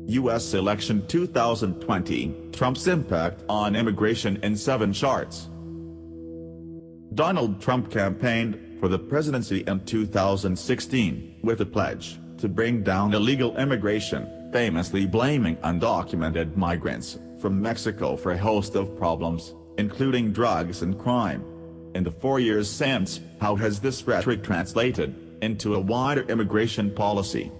U.S. election 2020, Trump's impact on immigration in 7 charts. Donald Trump campaigned for the presidency in 2016 with a pledge to bring down illegal immigration, famously blaming undocumented migrants from Mexico for a host of problems, including drugs and crime. In the 4 years since, how has this rhetoric translated into a wider immigration policy?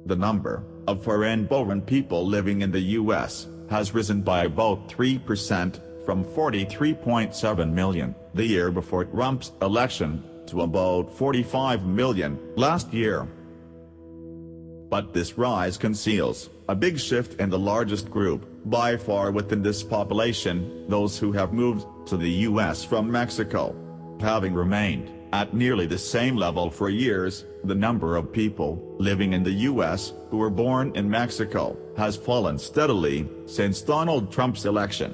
The number of foreign-born people living in the U.S. has risen by about 3%, from 43.7 million the year before Trump's election to about 45 million last year. But this rise conceals a big shift in the largest group, by far within this population, those who have moved to the U.S. from Mexico. Having remained at nearly the same level for years, the number of people living in the U.S. who were born in Mexico has fallen steadily since Donald Trump's election.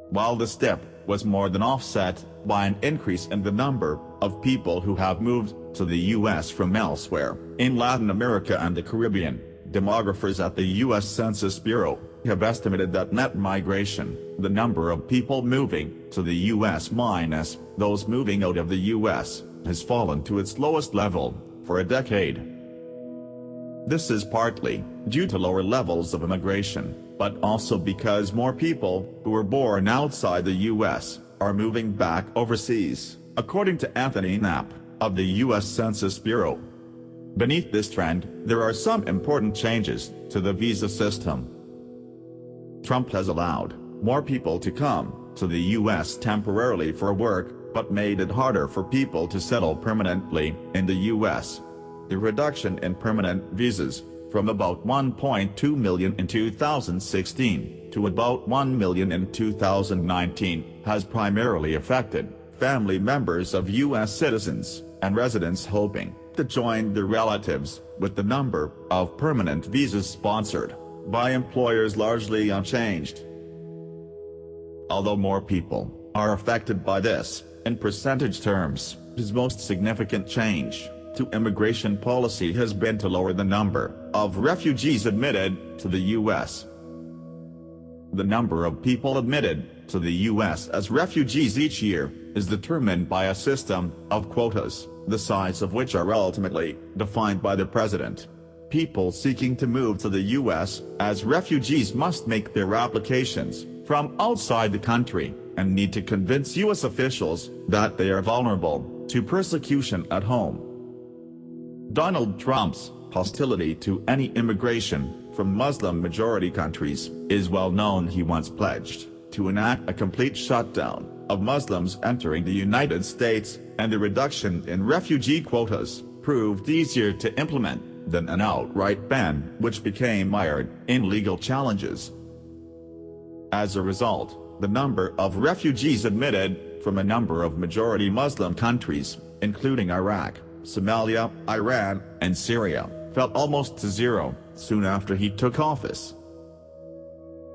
While this dip was more than offset by an increase in the number of people who have moved to the U.S. from elsewhere, in Latin America and the Caribbean, demographers at the U.S. Census Bureau have estimated that net migration, the number of people moving to the U.S. minus those moving out of the U.S., has fallen to its lowest level for a decade. This is partly due to lower levels of immigration, but also because more people who were born outside the U.S. are moving back overseas, according to Anthony Knapp of the U.S. Census Bureau. Beneath this trend, there are some important changes to the visa system. Trump has allowed more people to come to the U.S. temporarily for work, but made it harder for people to settle permanently in the U.S. The reduction in permanent visas, from about 1.2 million in 2016 to about 1 million in 2019, has primarily affected family members of U.S. citizens and residents hoping to join their relatives, with the number of permanent visas sponsored by employers largely unchanged. Although more people are affected by this, in percentage terms, his most significant change to immigration policy has been to lower the number of refugees admitted to the U.S. The number of people admitted to the U.S. as refugees each year is determined by a system of quotas, the size of which are ultimately defined by the president. People seeking to move to the U.S. as refugees must make their applications from outside the country, and need to convince U.S. officials that they are vulnerable to persecution at home. Donald Trump's hostility to any immigration from Muslim-majority countries is well known. He once pledged to enact a complete shutdown of Muslims entering the United States, and the reduction in refugee quotas proved easier to implement than an outright ban, which became mired in legal challenges. As a result, the number of refugees admitted from a number of majority Muslim countries, including Iraq, Somalia, Iran, and Syria, fell almost to zero soon after he took office.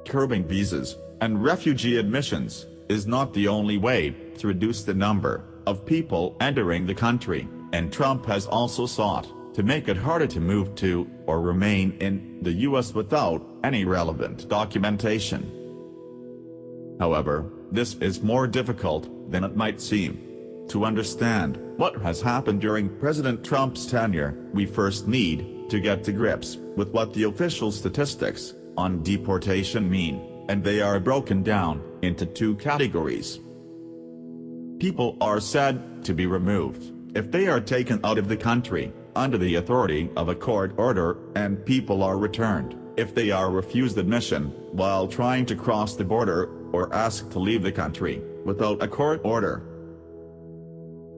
Curbing visas and refugee admissions is not the only way to reduce the number of people entering the country, and Trump has also sought to make it harder to move to or remain in the U.S. without any relevant documentation. However, this is more difficult than it might seem. To understand what has happened during President Trump's tenure, we first need to get to grips with what the official statistics on deportation mean, and they are broken down into 2 categories. People are said to be removed if they are taken out of the country under the authority of a court order, and people are returned if they are refused admission while trying to cross the border or asked to leave the country without a court order.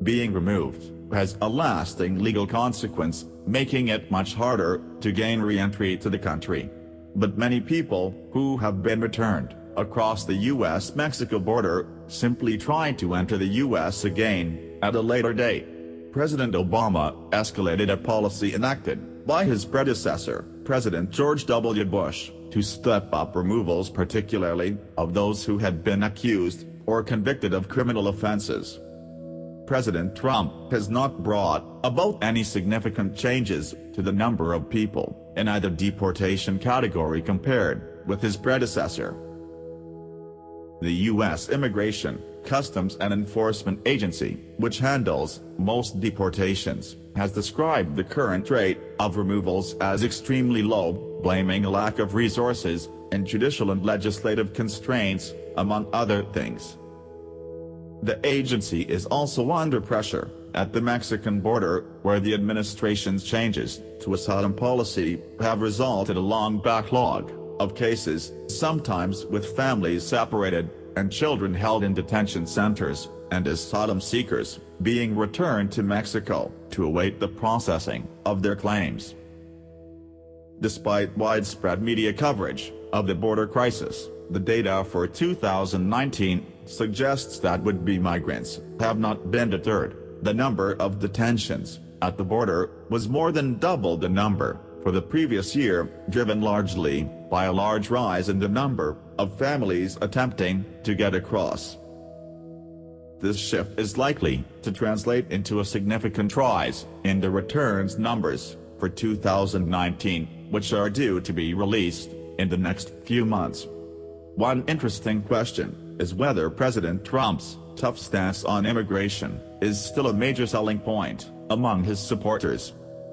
Being removed has a lasting legal consequence, making it much harder to gain re-entry to the country. But many people who have been returned across the U.S.-Mexico border simply try to enter the U.S. again at a later date. President Obama escalated a policy enacted by his predecessor, President George W. Bush, to step up removals, particularly of those who had been accused or convicted of criminal offenses. President Trump has not brought about any significant changes to the number of people in either deportation category compared with his predecessor. The U.S. Immigration, Customs and Enforcement Agency, which handles most deportations, has described the current rate of removals as extremely low, blaming a lack of resources and judicial and legislative constraints, among other things. The agency is also under pressure at the Mexican border, where the administration's changes to asylum policy have resulted in a long backlog of cases, sometimes with families separated and children held in detention centers, and asylum seekers being returned to Mexico to await the processing of their claims. Despite widespread media coverage of the border crisis, the data for 2019 suggests that would-be migrants have not been deterred. The number of detentions at the border was more than double the number for the previous year, driven largely by a large rise in the number of families attempting to get across. This shift is likely to translate into a significant rise in the returns numbers for 2019, which are due to be released in the next few months. One interesting question is whether President Trump's tough stance on immigration is still a major selling point among his supporters.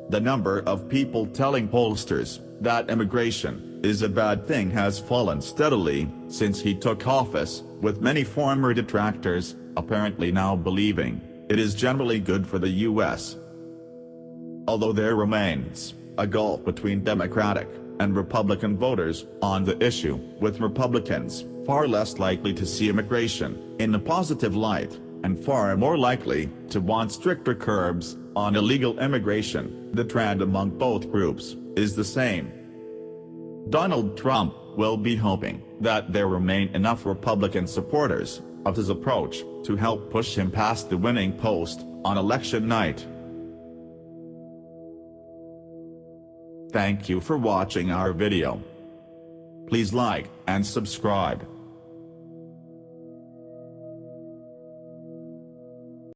The number of people telling pollsters that immigration is a bad thing has fallen steadily since he took office, with many former detractors apparently now believing it is generally good for the U.S. Although there remains a gulf between Democratic and Republican voters on the issue, with Republicans far less likely to see immigration in a positive light, and far more likely to want stricter curbs on illegal immigration, the trend among both groups is the same. Donald Trump will be hoping that there remain enough Republican supporters of his approach to help push him past the winning post on election night. Thank you for watching our video. Please like and subscribe.